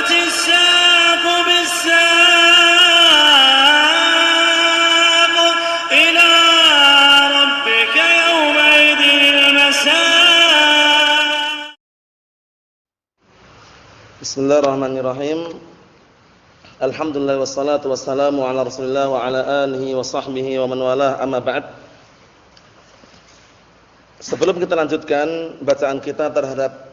والتفت الساق بالساق إلى ربك يومئذ المساق. Bismillahirrahmanirrahim. Alhamdulillah wassalatu wassalamu ala Rasulillah wa ala alihi wa sahbihi wa man walah, amma ba'd. Sebelum kita lanjutkan bacaan kita terhadap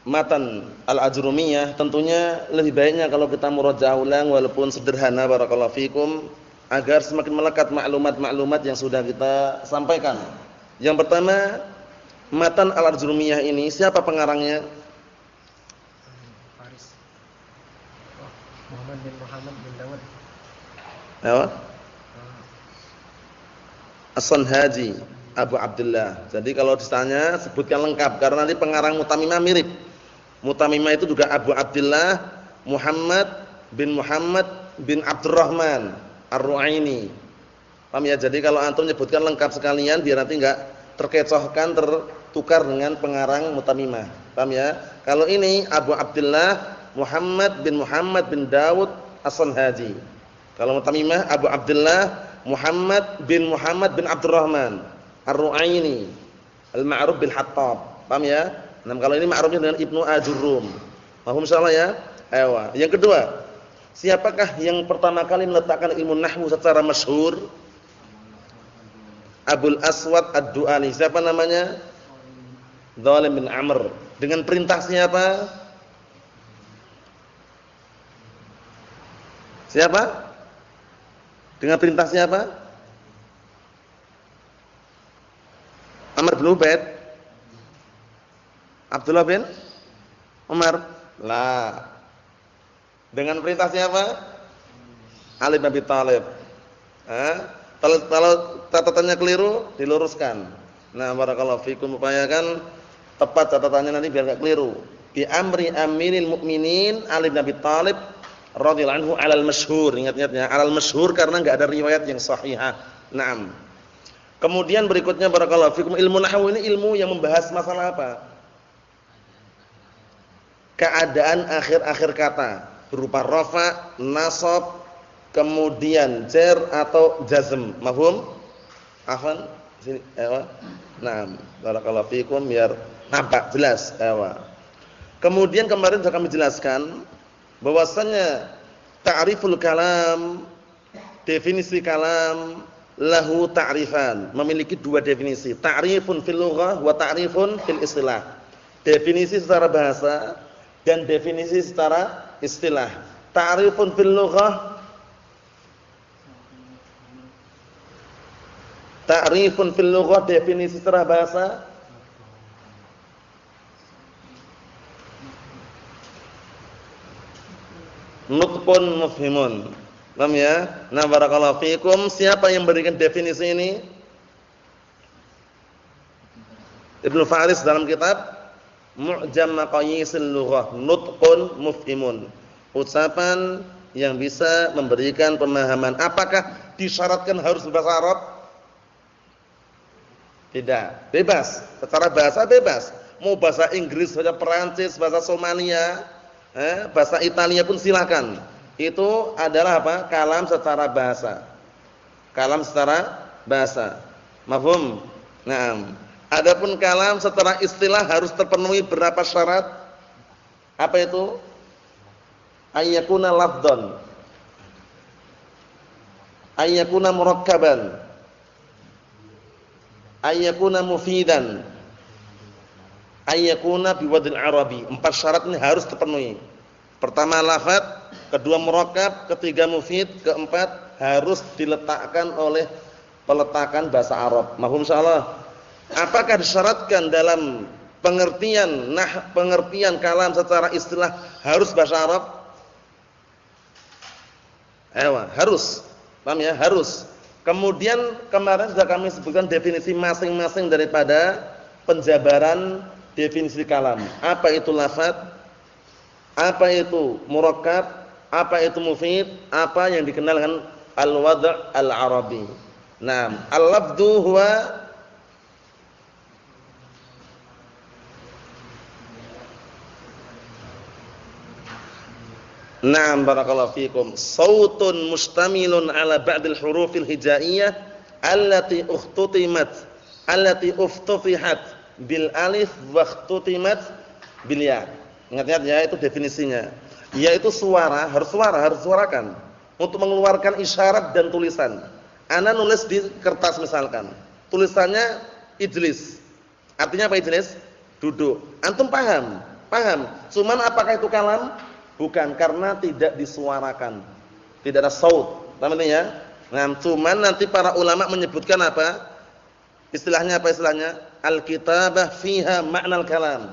matan Al-Ajrumiyah, tentunya lebih baiknya kalau kita murajaah ulang walaupun sederhana, barakallahu fikum, agar semakin melekat maklumat-maklumat yang sudah kita sampaikan. Yang pertama, matan Al-Ajrumiyah ini siapa pengarangnya? Muhammad bin Dawud. Apa? As-Sanhaji, Abu Abdullah. Jadi kalau ditanya sebutkan lengkap karena nanti pengarang Mutamimah mirip. Mutamimah itu juga Abu Abdullah Muhammad bin Abdurrahman Ar-Ru'aini. Paham ya? Jadi kalau antum menyebutkan lengkap sekalian biar nanti enggak terkecohkan, tertukar dengan pengarang Mutamimah. Paham ya? Kalau ini Abu Abdullah Muhammad bin Dawud As-Sanhaji. Kalau Mutamimah Abu Abdullah Muhammad bin Abdurrahman Ar-Ru'aini Al-Ma'ruf bil Hattab. Paham ya? Nah, kalau ini ma'rufnya dengan Ibnu Ajurrum. Paham insyaallah ya? Ayo. Yang kedua, siapakah yang pertama kali meletakkan ilmu nahwu secara masyhur? Abul Aswad Ad-Du'ali. Siapa namanya? Dhalim bin Amr. Dengan perintah siapa? Siapa? Dengan perintah siapa? Amr bin Ubaid? Abdullah bin Umar? Lah. Dengan perintah siapa? Ali bin Abi Thalib. Kalau catatannya keliru, diluruskan. Nah, barakallahu fikum, upayakan tepat catatannya nanti biar enggak keliru. Bi amri amiril mukminin Ali bin Abi Thalib radhiyallahu anhu alal masyhur. Ingat-ingatnya alal masyhur karena enggak ada riwayat yang sahihah. Naam. Kemudian berikutnya barakallahu fikum, ilmu nahwu ini ilmu yang membahas masalah apa? Keadaan akhir-akhir kata berupa rafa, nasab, kemudian jar atau jazm. Mafhum? Afwan? Sini, ayo. Naam. Barakallahu fikum biar nampak jelas. Ayo. Kemudian kemarin sudah kami jelaskan bahwasannya ta'riful kalam, definisi kalam lahu ta'rifan, memiliki dua definisi, ta'rifun fil lughah wa ta'rifun fil istilah. Definisi secara bahasa dan definisi secara istilah. Ta'rifun fil lughah, ta'rifun fil lughah, definisi secara bahasa, nutqun mufhimun. Paham ya? Nah, barakallahu fikum. Siapa yang berikan definisi ini? Ibnu Faris dalam kitab Mu'jam Maqayisil Lughah, nutqun mufhimun. Ucapan yang bisa memberikan pemahaman. Apakah disyaratkan harus berbahasa Arab? Tidak, bebas. Secara bahasa bebas. Mau bahasa Inggris, bahasa Perancis, bahasa Somalia, bahasa Italia pun silakan. Itu adalah apa? Kalam secara bahasa. Kalam secara bahasa. Mafhum? Naam. Adapun kalam secara istilah harus terpenuhi berapa syarat? Apa itu? Ayyakuna lafdhan, ayyakuna murakkaban, ayyakuna mufidan, ayyakuna biwadil arabi. 4 syarat ini harus terpenuhi. Pertama lafaz, kedua murakkab, ketiga mufid, keempat harus diletakkan oleh peletakan bahasa Arab. Mafhum insyaallah? Apakah disyaratkan dalam pengertian kalam secara istilah harus bahasa Arab? Harus. Paham ya? Harus. Kemudian kemarin sudah kami sebutkan definisi masing-masing daripada penjabaran definisi kalam. Apa itu lafaz? Apa itu murakkab? Apa itu mufid? Apa yang dikenal dengan al-wad' al-arabi? Naam, al-lafdhu huwa Na'am barakallahu fikum. Sautun mustamilun ala ba'dil hurufil hijaiyah allati uftutihat bil alif wa ikhtutimat bil ya. Ingat-ingat ya, itu definisinya. Yaitu harus suarakan untuk mengeluarkan isyarat dan tulisan. Ana nulis di kertas misalkan. Tulisannya ijlis. Artinya apa ijlis? Duduk. Antum paham? Paham. Cuman apakah itu kalam? Bukan, karena tidak disuarakan. Tidak ada saut. Paham ini ya? Nah, cuman nanti para ulama menyebutkan apa? Istilahnya apa istilahnya? Al-kitabah fiha ma'nal kalam.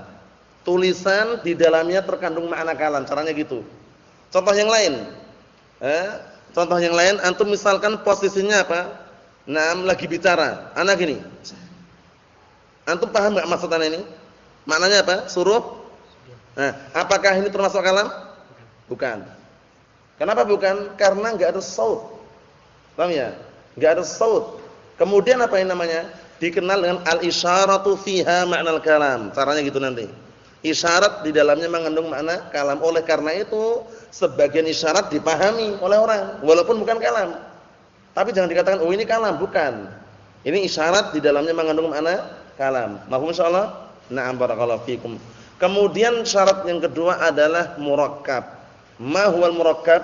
Tulisan di dalamnya terkandung makna kalam. Caranya gitu. Contoh yang lain. Contoh yang lain, antum misalkan posisinya apa? Nah, lagi bicara. Ana gini. Antum paham enggak maksud ana ini? Maknanya apa? Suruh. Nah, apakah ini termasuk kalam? Bukan. Kenapa bukan? Karena enggak ada saut. Paham ya? Enggak ada saut. Kemudian apa yang namanya? Dikenal dengan al-isyaratu fiha ma'nal kalam. Caranya gitu nanti. Isyarat di dalamnya mengandung makna kalam. Oleh karena itu, sebagian isyarat dipahami oleh orang walaupun bukan kalam. Tapi jangan dikatakan oh ini kalam, bukan. Ini isyarat di dalamnya mengandung makna kalam. Mafhum insyaallah? Na'am barakallahu fikum. Kemudian syarat yang kedua adalah murakkab. Ma huwal murakkab?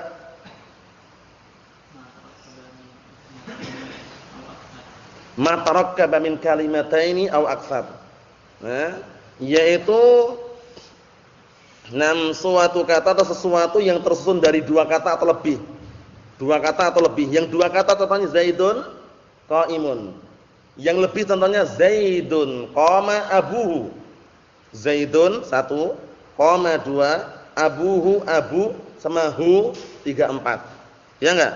Ma tarakkaba min kalimataini aw aktsar. Nah, yaitu suatu kata atau sesuatu yang tersusun dari dua kata atau lebih. Dua kata atau lebih. Yang dua kata contohnya Zaidun qaimun. Yang lebih contohnya Zaidun qama abuhu. Zaidun 1, qama 2, abuhu abu sama hu 3 4. Ya enggak?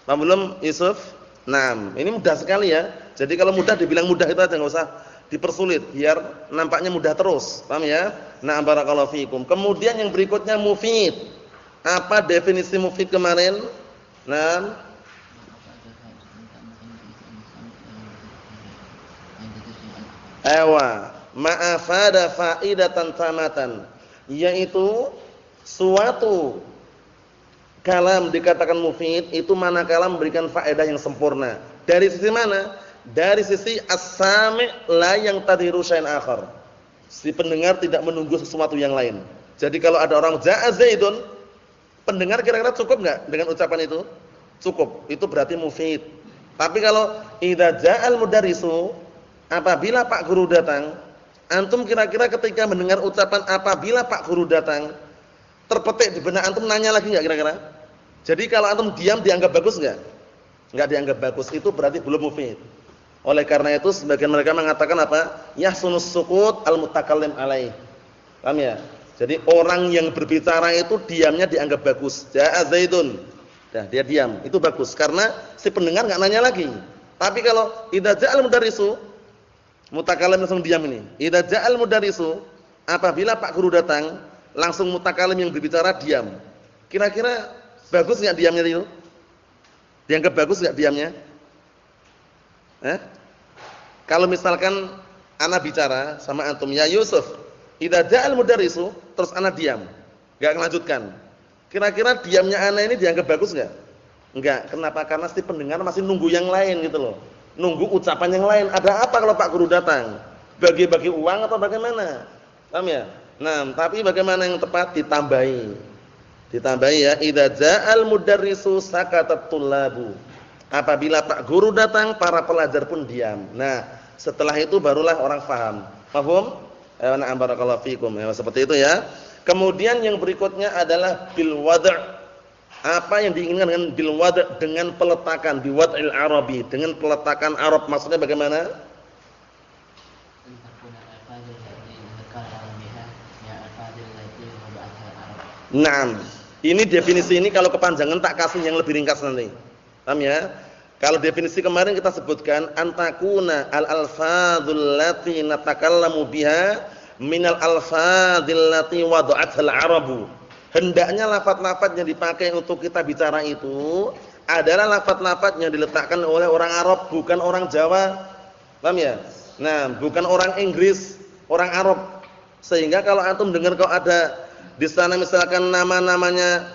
Paham belum Yusuf? Nah, ini mudah sekali ya. Jadi kalau mudah dibilang mudah itu aja, enggak usah dipersulit biar nampaknya mudah terus. Paham ya? Nah, barakallahu fikum. Kemudian yang berikutnya mufid. Apa definisi mufid kemarin? Nah, ma'afada faidatan tamatan, yaitu suatu kalam dikatakan mufid itu manakala memberikan faedah yang sempurna. Dari sisi mana? Dari sisi as-sami' la yang tadhiru syai'an akhar. Si pendengar tidak menunggu sesuatu yang lain. Jadi kalau ada orang ja'a Zaidun, pendengar kira-kira cukup enggak dengan ucapan itu? Cukup. Itu berarti mufid. Tapi kalau idza ja'al mudarrisu, apabila Pak Guru datang, antum kira-kira ketika mendengar ucapan apabila Pak Guru datang, terpetik di benak antum nanya lagi enggak kira-kira? Jadi kalau antum diam dianggap bagus enggak? Enggak dianggap bagus, itu berarti belum mufid. Oleh karena itu sebagian mereka mengatakan apa? Yahsunus sukut al-mutakallim alaih. Paham ya? Jadi orang yang berbicara itu diamnya dianggap bagus. Ja'a Zaidun. Dah, dia diam, itu bagus karena si pendengar enggak nanya lagi. Tapi kalau idza ja'al mudarrisu, mutakallim langsung diam ini. Idza ja'al mudarrisu, apabila Pak Guru datang, langsung mutakallim yang berbicara diam. Kira-kira bagus enggak diamnya itu? Dianggap bagus enggak diamnya? Kalau misalkan ana bicara sama antum, ya Yusuf, idza ja'al mudarrisu, terus ana diam, enggak melanjutkan. Kira-kira diamnya ana ini dianggap bagus enggak? Enggak. Kenapa? Karena si pendengar masih nunggu yang lain gitu loh. Nunggu ucapan yang lain. Ada apa kalau Pak Guru datang? Bagi-bagi uang atau bagaimana? Paham ya? Nah, tapi bagaimana yang tepat? Ditambahi. Ditambahi ya, idza ja'al mudarrisu sakatat tullabu. Apabila Pak Guru datang, para pelajar pun diam. Nah, setelah itu barulah orang paham. Paham? Na'am barakallahu fikum. Ya, seperti itu ya. Kemudian yang berikutnya adalah bil wad'. Apa yang diinginkan dengan bil wad'? Dengan peletakan bi wad'il arabi, dengan peletakan Arab. Maksudnya bagaimana? Naam. Ini definisi ini kalau kepanjangan tak kasih yang lebih ringkas nanti. Paham ya? Kalau definisi kemarin kita sebutkan antakuna al-alfadzul lati natakallamu biha minal alfadzil lati wada'athal arabu. Hendaknya lafaz-lafaz yang dipakai untuk kita bicara itu adalah lafaz-lafaz yang diletakkan oleh orang Arab, bukan orang Jawa. Paham ya? Nah, bukan orang Inggris, orang Arab. Sehingga kalau antum dengar kalau ada di sana misalkan nama-namanya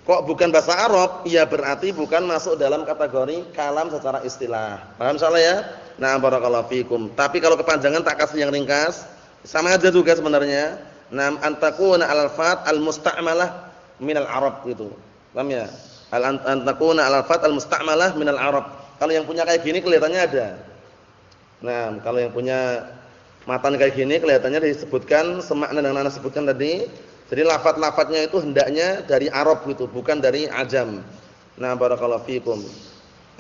Kok bukan bahasa Arab? Ya berarti bukan masuk dalam kategori kalam secara istilah. Paham insyaallah ya? Nah, barakallahu fikum. Tapi kalau kepanjangan tak kasih yang ringkas, sama aja juga sebenarnya. Nam antakuna al-alfat al-musta'malah minal Arab gitu. Paham ya? Antakuna al-alfat al-musta'malah minal Arab. Kalau yang punya kayak gini kelihatannya ada. Nah, kalau yang punya matan kayak gini kelihatannya disebutkan semakna dengan ana sebutkan tadi. Jadi lafaz-lafaznya itu hendaknya dari Arab gitu, bukan dari ajam. Nah, barakallahu fikum.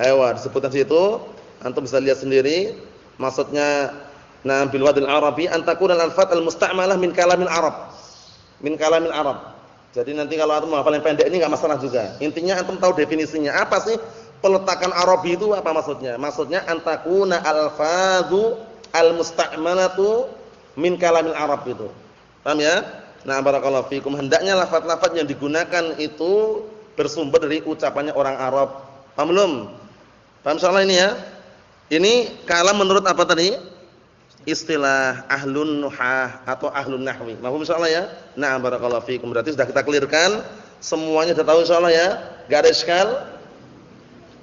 Ayo, disebutkan situ, antum bisa lihat sendiri. Maksudnya na bil wadil arabi an takuna al-alfaz al-musta'malah min kalamil Arab. Min kalamil Arab. Jadi nanti kalau antum menghafal yang pendek ini enggak masalah juga. Intinya antum tahu definisinya. Apa sih peletakan Arabi itu apa maksudnya? Maksudnya an takuna al-alfazu al-musta'malatu min kalamil Arab itu. Paham ya? Nah, barakallahu fikum. Hendaknya lafaz-lafaz yang digunakan itu bersumber dari ucapannya orang Arab. Paham belum? Paham soal ini ya? Ini kalam menurut apa tadi? Istilah ahlun nuhah atau ahlun nahwi. Paham insyaallah ya? Nah, barakallahu fikum. Berarti sudah kita clearkan, semuanya sudah tahu insyaallah ya? Enggak ada iskal?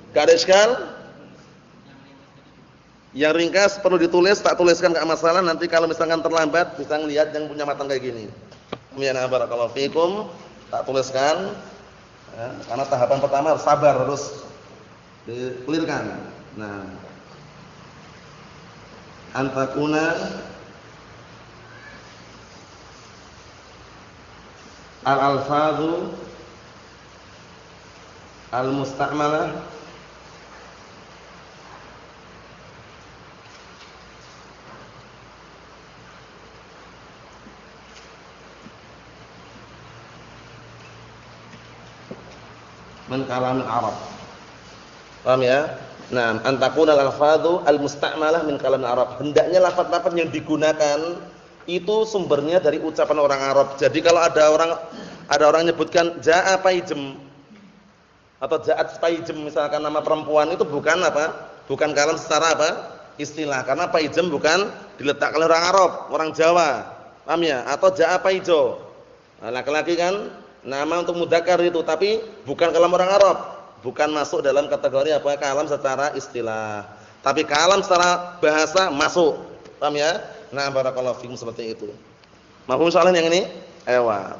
Enggak ada iskal? Yang ringkas perlu ditulis, tak tuliskan enggak masalah. Nanti kalau misalkan terlambat bisa ngelihat yang punya matan kayak gini. Ya, barakallahu fikum. Tak tuliskan ya, karena tahapan pertama harus sabar, harus dikelirkan. Nah, antakuna al-alfazu al-musta'malah min kalamil Arab. Paham ya? Nah, antakuna al-alfadhu al-musta'malah min kalamil Arab. Hendaknya lafaz-lafaz yang digunakan itu sumbernya dari ucapan orang Arab. Jadi kalau ada orang nyebutkan jaa paijem atau ja'at paijem misalkan nama perempuan itu bukan apa? Bukan kalam secara apa? Istilah. Karena paijem bukan diletakkan oleh orang Arab, orang Jawa. Paham ya? Atau jaa paijo. Nah, laki-laki kan nama untuk mudzakkar itu, tapi bukan kalam orang Arab, bukan masuk dalam kategori apa kalam secara istilah. Tapi kalam secara bahasa masuk. Paham ya? Nah, barakallahu fikum seperti itu. Mafhum soalan yang ini? Ewa.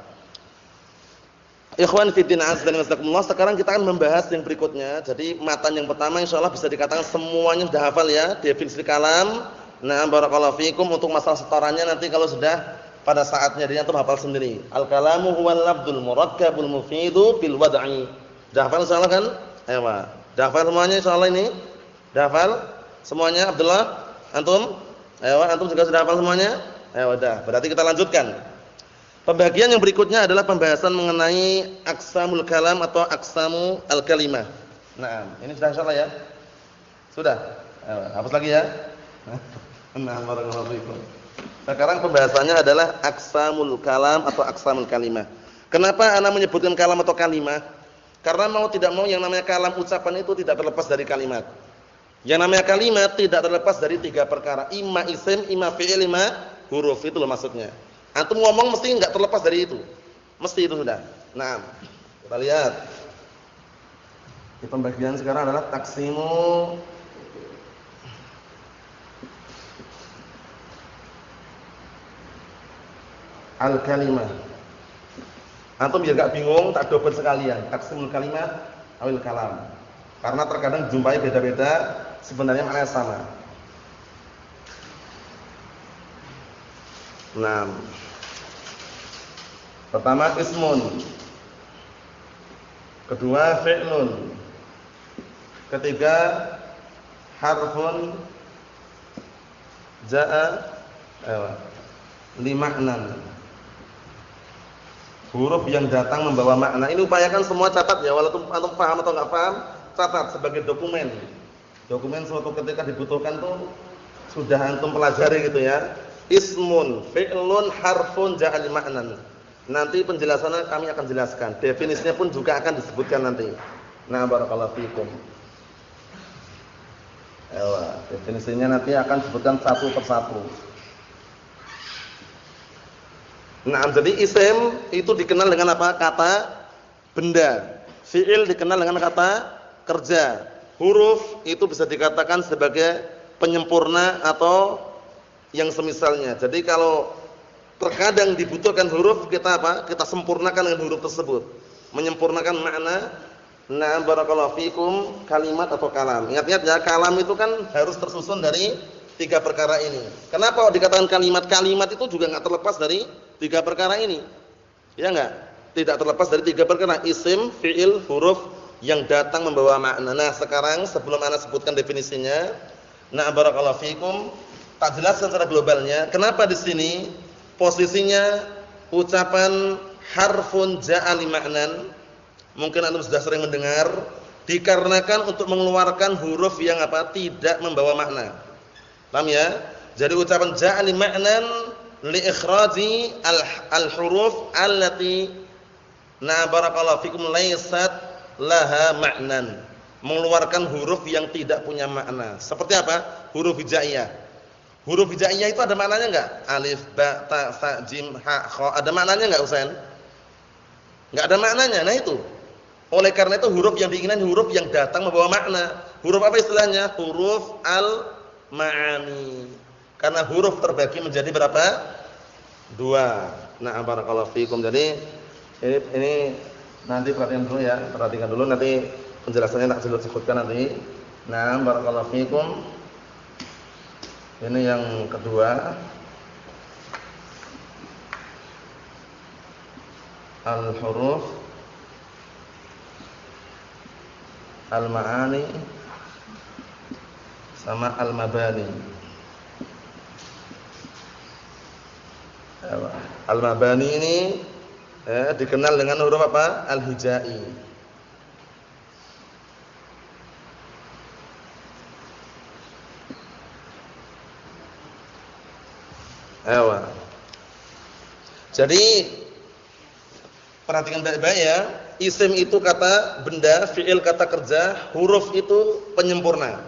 Ikhwan fi din azza wa jalla, sekarang kita akan membahas yang berikutnya. Jadi matan yang pertama insyaallah bisa dikatakan semuanya sudah hafal ya, definisi kalam. Nah, barakallahu fikum untuk masalah setorannya nanti kalau sudah pada saatnya dia antum hafal sendiri. Al-kalamu huwal lafdzul murakkabul mufidu bil wad'i. Dah hafal insyaallah kan? Ayo, Pak. Dah hafal semuanya insyaallah ini? Dah hafal semuanya Abdullah? Antum? Ayo, antum juga sudah hafal semuanya? Ayo, dah. Berarti kita lanjutkan. Pembagian yang berikutnya adalah pembahasan mengenai aqsamul kalam atau aqsamu al-kalimah. Nah, ini sudah insyaallah ya? Sudah? Ayo, hapus lagi ya. Nah, barakallahu fikum. Sekarang pembahasannya adalah aqsamul kalam atau aqsamul kalimah. Kenapa ana menyebutkan kalam atau kalimah? Karena mau tidak mau yang namanya kalam ucapan itu tidak terlepas dari kalimat. Yang namanya kalimat tidak terlepas dari tiga perkara, imma isim, imma fi'il, imma huruf. Itu loh maksudnya. Antum ngomong mesti enggak terlepas dari itu. Mesti itu sudah. Nah, kita lihat. Di pembagian sekarang adalah taksimu al-kalimah. Antum biar enggak bingung, tak dobel sekalian. Taksimul kalimah awil kalam. Karena terkadang jumpai beda-beda, sebenarnya maknanya sama. Nah, pertama ismun, kedua fi'lun, ketiga harfun jaa limaknan, huruf yang datang membawa makna. Ini upayakan semua catat ya, walaupun antum paham atau enggak paham, catat sebagai dokumen. Dokumen suatu ketika dibutuhkan tuh sudah antum pelajari gitu ya. Ismun, fi'lun, harfun, jaa limaknan. Nanti penjelasannya kami akan jelaskan. Definisinya pun juga akan disebutkan nanti. Nah, barakallahu fikum. Definisinya nanti akan disebutkan satu persatu. Nah, jadi isim itu dikenal dengan apa? Kata benda. Fi'il dikenal dengan kata kerja. Huruf itu bisa dikatakan sebagai penyempurna atau yang semisalnya. Jadi kalau terkadang dibutuhkan huruf, kita apa? Kita sempurnakan dengan huruf tersebut. Menyempurnakan makna. Na'am barakallahu fikum, kalimat atau kalam. Ingat-ingat ya, kalam itu kan harus tersusun dari 3 perkara ini. Kenapa dikatakan kalimat? Kalimat itu juga enggak terlepas dari 3 perkara ini. Ya enggak? Tidak terlepas dari 3 perkara, isim, fi'il, huruf yang datang membawa makna. Nah, sekarang sebelum ana sebutkan definisinya, na'am barakallahu fikum, tak jelaskan secara globalnya. Kenapa di sini posisinya ucapan harfun ja'a li ma'nan? Mungkin antum sudah sering mendengar, dikarenakan untuk mengeluarkan huruf yang apa? Tidak membawa makna. Paham ya? Jadi ucapan ja'a li ma'nan li ikhraji al-huruf allati na barakallahu fikum laysat laha ma'nan. Mengeluarkan huruf yang tidak punya makna. Seperti apa? Huruf hijaiyah. Huruf hijaiyah itu ada maknanya enggak? Alif, ba, ta, sa, jim, ha, kha. Ada maknanya enggak, Usain? Enggak ada maknanya. Nah itu. Oleh karena itu huruf yang diinginkan huruf yang datang membawa makna. Huruf apa istilahnya? Huruf al-ma'ani. Karena huruf terbagi menjadi berapa? 2. Nah, barakallahu fikum. Jadi ini nanti perhatikan dulu ya, perhatikan dulu nanti penjelasannya tak sebutkan nanti. Nah, barakallahu fikum. Ini yang kedua. Al-huruf al-ma'ani sama al-mabani. Al-mabani ini dikenal dengan huruf apa? Al-hijai. Jadi perhatikan baik-baik ya. Isim itu kata benda, fi'il kata kerja, huruf itu penyempurna.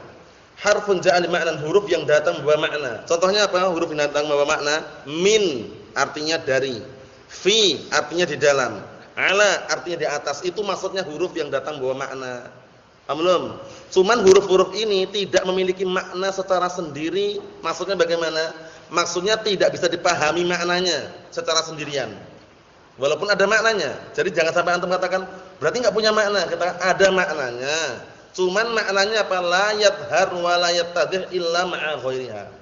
Harfun ja'a li ma'nan, huruf yang datang membawa makna. Contohnya apa? Huruf yang datang membawa makna. Min artinya dari. Fi artinya di dalam. Ala artinya di atas. Itu maksudnya huruf yang datang membawa makna. Paham belum? Cuman huruf-huruf ini tidak memiliki makna secara sendiri. Maksudnya bagaimana? Maksudnya tidak bisa dipahami maknanya secara sendirian. Walaupun ada maknanya. Jadi jangan sampai antum katakan berarti enggak punya makna. Kita ada maknanya. Cuman maknanya apa? La yadhhar wa la yattadih illa ma'a ghairiha.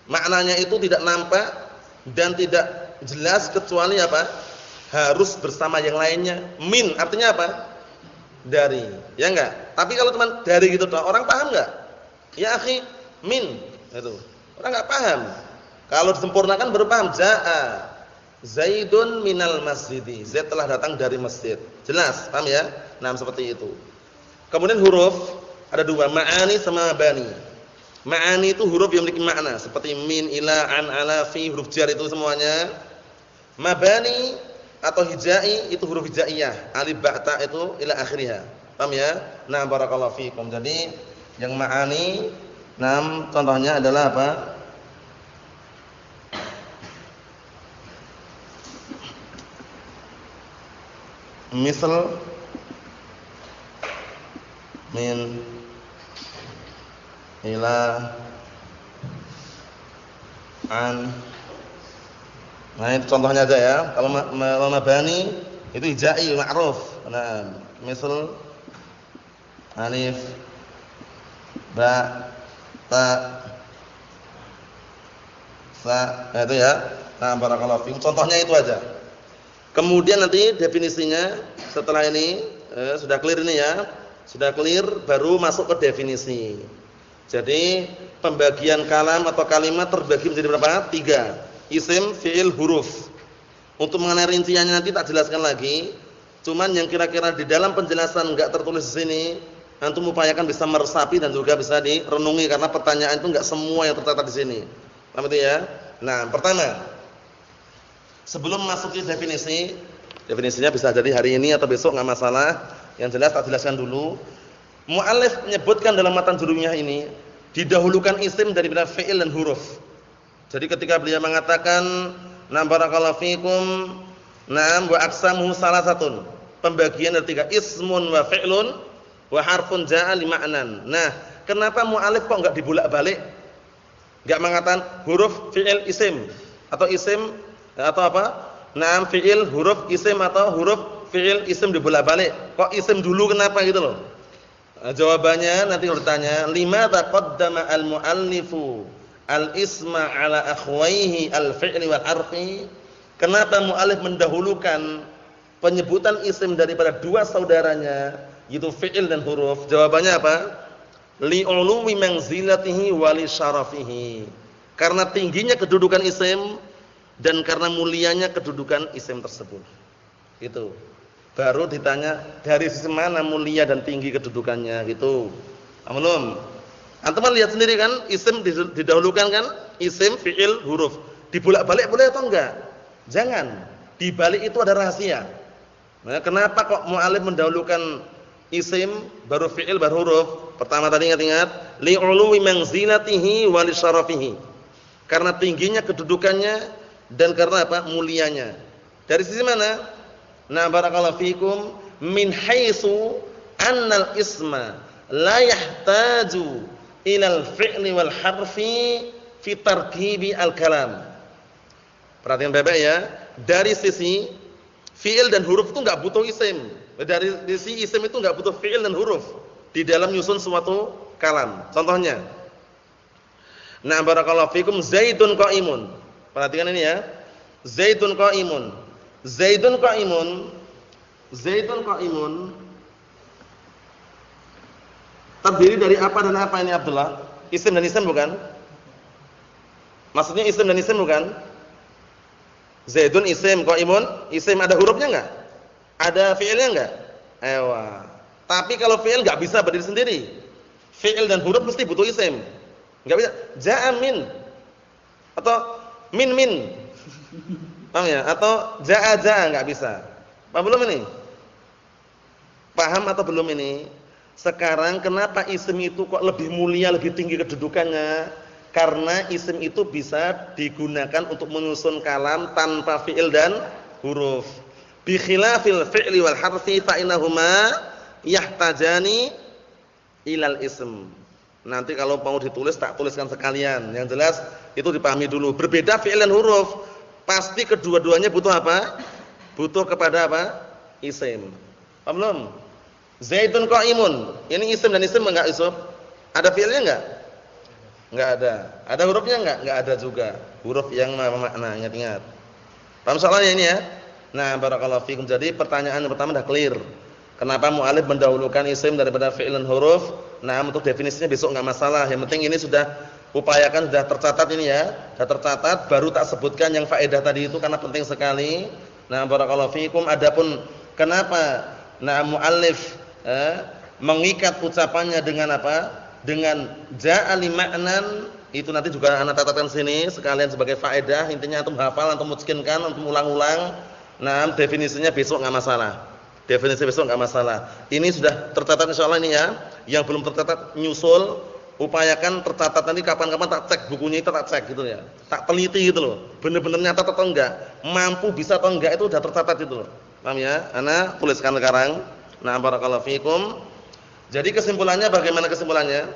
Maknanya itu tidak nampak dan tidak jelas kecuali apa? Harus bersama yang lainnya. Min artinya apa? Dari. Ya enggak? Tapi kalau teman dari gitu doang, orang paham enggak? Ya akhi, min itu. Orang enggak paham. Kalau disempurnakan baru paham. Jaa Zaidun minal masjidi. Zaid telah datang dari masjid. Jelas, paham ya? Nah, seperti itu. Kemudian huruf ada 2, ma'ani sama mabani. Ma'ani itu huruf yang memiliki makna seperti min, ila, an, ala, fi, huruf jar itu semuanya. Mabani atau hijai itu huruf hijaiyah. Alif, ba, ta itu ila akhirnya. Paham ya? Nah, barakallahu fikum. Jadi yang ma'ani, nah contohnya adalah apa? Misal min, ila, an. Nah, itu contohnya aja ya. Kalau mabani itu hijai ma'ruf. Nah, misal alif, ba, ta, sa. Nah, itu ya. Nah, barakallahu fiikum. Contohnya itu aja. Kemudian nanti definisinya setelah ini sudah clear ini ya. Sudah clear baru masuk ke definisi. Jadi pembagian kalam atau kalimat terbagi menjadi berapa? 3. Isim, fi'il, huruf. Untuk mengenai rinciannya nanti tak jelaskan lagi. Cuman yang kira-kira di dalam penjelasan enggak tertulis di sini, antum upayakan bisa meresapi dan juga bisa direnungi karena pertanyaan itu enggak semua yang tercatat di sini. Paham itu ya? Nah, pertama, sebelum masuk ke definisi, definisinya bisa jadi hari ini atau besok enggak masalah. Yang jelas tak jelaskan dulu. Mu'allif menyebutkan dalam matan jurumiyah ini didahulukan isim daripada fi'il dan huruf. Jadi ketika beliau mengatakan na barakallahu fikum, na'am wa aqsamuhu salasatun. pembagian dari 3, ismun wa fi'lun wa harfun ja'a li ma'nan. Nah, kenapa mu'alif kok enggak dibolak-balik? Enggak mengatakan huruf fi'il isim atau isim atau apa? Naam fi'il huruf isim atau huruf fi'il isim dibolak-balik. Kok isim dulu kenapa gitu loh? Nah, jawabannya nanti kalau ditanya, limadza qaddama al-mu'allifu al-isma 'ala akhwaihi al-fi'li wal harfi? Kenapa mu'alif mendahulukan penyebutan isim daripada dua saudaranya, yaitu fi'il dan huruf? Jawabannya apa? Li'uluwi manzilatihi wa li syarafihi. Karena tingginya kedudukan isim dan karena mulianya kedudukan isim tersebut. Itu. Baru ditanya dari sisi mana mulia dan tinggi kedudukannya gitu. Belum. Antum lihat sendiri kan, isim didahulukan kan? Isim, fi'il, huruf. Dibolak-balik boleh atau enggak? Jangan. Di balik itu ada rahasia. Nah, kenapa kok mu'alif mendahulukan isim baru fi'il baru huruf? Pertama tadi ingat-ingat, li'uluwi manzilatihi wa li syarafihi. Karena tingginya kedudukannya dan karena apa? Mulianya. Dari sisi mana? Nah, barakallahu fikum, min haitsu annal isma la yahtaju ilal fi'li wal harfi fi tarkibi al-kalam. Perhatian Bapak ya, dari sisi fi'il dan huruf itu enggak butuh isim. Dari sisi isim itu enggak butuh fi'il dan huruf di dalam nyusun suatu kalam. Contohnya, nah barakallahu fikum, Zaidun qa'imun. Perhatikan ini ya. Zaidun qa'imun. Zaidun qa'imun. Zaidun qa'imun. Terdiri dari apa dan apa ini Abdullah? Isim dan isim bukan? Maksudnya isim dan isim bukan? Zaidun isim, qa'imun isim, ada hurufnya enggak? Ada fi'ilnya enggak? Ewa. Tapi kalau fi'il enggak bisa berdiri sendiri. Fi'il dan huruf mesti butuh isim. Enggak bisa. Ja'a min atau min. Paham ya? Atau ja'a enggak bisa. Paham belum ini? Paham atau belum ini? Sekarang kenapa isim itu kok lebih mulia, lebih tinggi kedudukannya? Karena isim itu bisa digunakan untuk menyusun kalam tanpa fi'il dan huruf. Bi khilafil fi'li wal harfi fa innahuma yahtajani ilal ism. Nanti kalau mau ditulis tak tuliskan sekalian. Yang jelas itu dipahami dulu. Berbeda fi'il dan huruf. Pasti kedua-duanya butuh apa? Butuh kepada apa? Isim. Paham belum? Zaidun qa'imun. Ini isim dan isim enggak isim? Ada fi'ilnya enggak? Enggak ada. Ada hurufnya enggak? Enggak ada juga. Huruf yang makna, ingat-ingat. Paham soalnya ini ya? Nah, barakallahu fikum. Jadi pertanyaan yang pertama sudah clear. Kenapa mu'alif mendahulukan isim daripada fi'il dan huruf? Nah, untuk definisinya besok enggak masalah. Yang penting ini sudah upayakan, sudah tercatat ini ya. Sudah tercatat, baru tak sebutkan yang faedah tadi itu karena penting sekali. Nah, barakallahu fikum. Adapun kenapa mu'alif mengikat ucapannya dengan apa? Dengan ja'ali ma'nan, itu nanti juga anak catatkan sini sekalian sebagai faedah. Intinya antum hafal, antum mutskinkan, antum ulang-ulang. Nah, definisinya besok enggak masalah. Definisi besok enggak masalah. Ini sudah tercatat insyaallah ini ya. Yang belum tercatat nyusul, upayakan tercatat, nanti kapan-kapan tak cek bukunya itu, tak cek gitu ya. Tak teliti gitu loh. Benar-benar nyata atau enggak? Mampu bisa atau enggak itu sudah tercatat itu loh. Paham ya? Ana tuliskan sekarang. Nah, barakallahu fikum. Jadi kesimpulannya bagaimana kesimpulannya?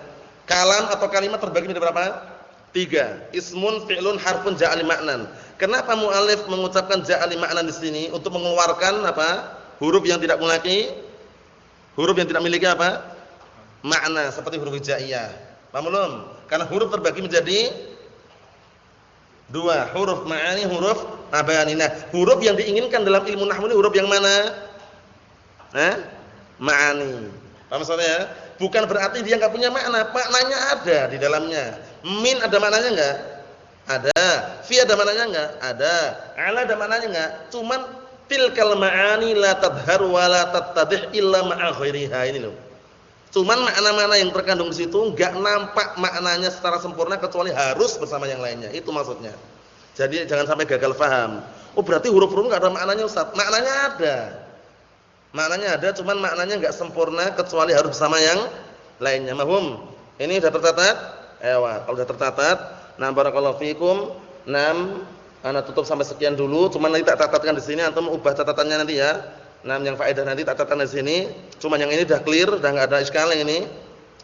Kalam atau kalimat terbagi menjadi berapa? 3. Ismun, fi'lun, harfun, ja'ali ma'nan. Kenapa mu'alif mengucapkan ja'ali ma'nan di sini? Untuk mengeluarkan apa? Huruf yang tidak memiliki apa? Makna, seperti huruf hijaiyah. Paham belum? Karena huruf terbagi menjadi 2, huruf ma'ani, huruf mabani. Nah, huruf yang diinginkan dalam ilmu nahwu ini huruf yang mana? Ma'ani. Paham maksudnya? Bukan berarti dia enggak punya makna. Maknanya ada di dalamnya. Min ada maknanya enggak? Ada. Fi ada maknanya enggak? Ada. Ala ada maknanya enggak? Cuman tilkal ma'ani la tadhhar wa la tattadih illa ma'a ghairiha, ini loh. Cuman makna-makna yang terkandung di situ enggak nampak maknanya secara sempurna kecuali harus bersama yang lainnya. Itu maksudnya. Jadi jangan sampai gagal paham. Oh, berarti huruf-huruf enggak ada maknanya, Ustaz. Maknanya ada. Maknanya ada, cuman maknanya enggak sempurna kecuali harus bersama yang lainnya. Mahum? Ini sudah tercatat? Ewa, kalau sudah tercatat, nah barakallahu fikum. Ana tutup sampai sekian dulu, cuman nanti tak catatkan di sini, antum ubah catatannya nanti ya. Nah, yang faedah nanti tak catat di sini. Cuma yang ini udah clear, udah enggak ada iskal yang ini.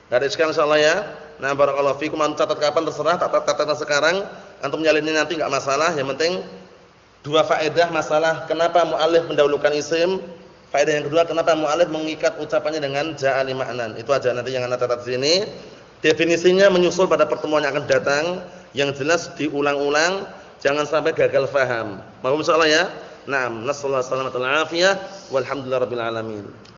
Enggak ada iskal insyaallah ya. Nah, barakallahu fikum, antum catat kapan terserah, tak catat sekarang, antum nyalinnya nanti enggak masalah. Yang penting dua faedah masalah kenapa muallif mendahulukan isim. Faedah yang kedua, kenapa muallif mengikat ucapannya dengan ja'a li ma'nan. Itu aja nanti yang anda catat di sini. Definisinya menyusul pada pertemuan yang akan datang. Yang jelas diulang-ulang, jangan sampai gagal faham. Mohon insyaallah ya. Naam, nasallahu alaihi wasallam walhamdulillahirabbil alamin.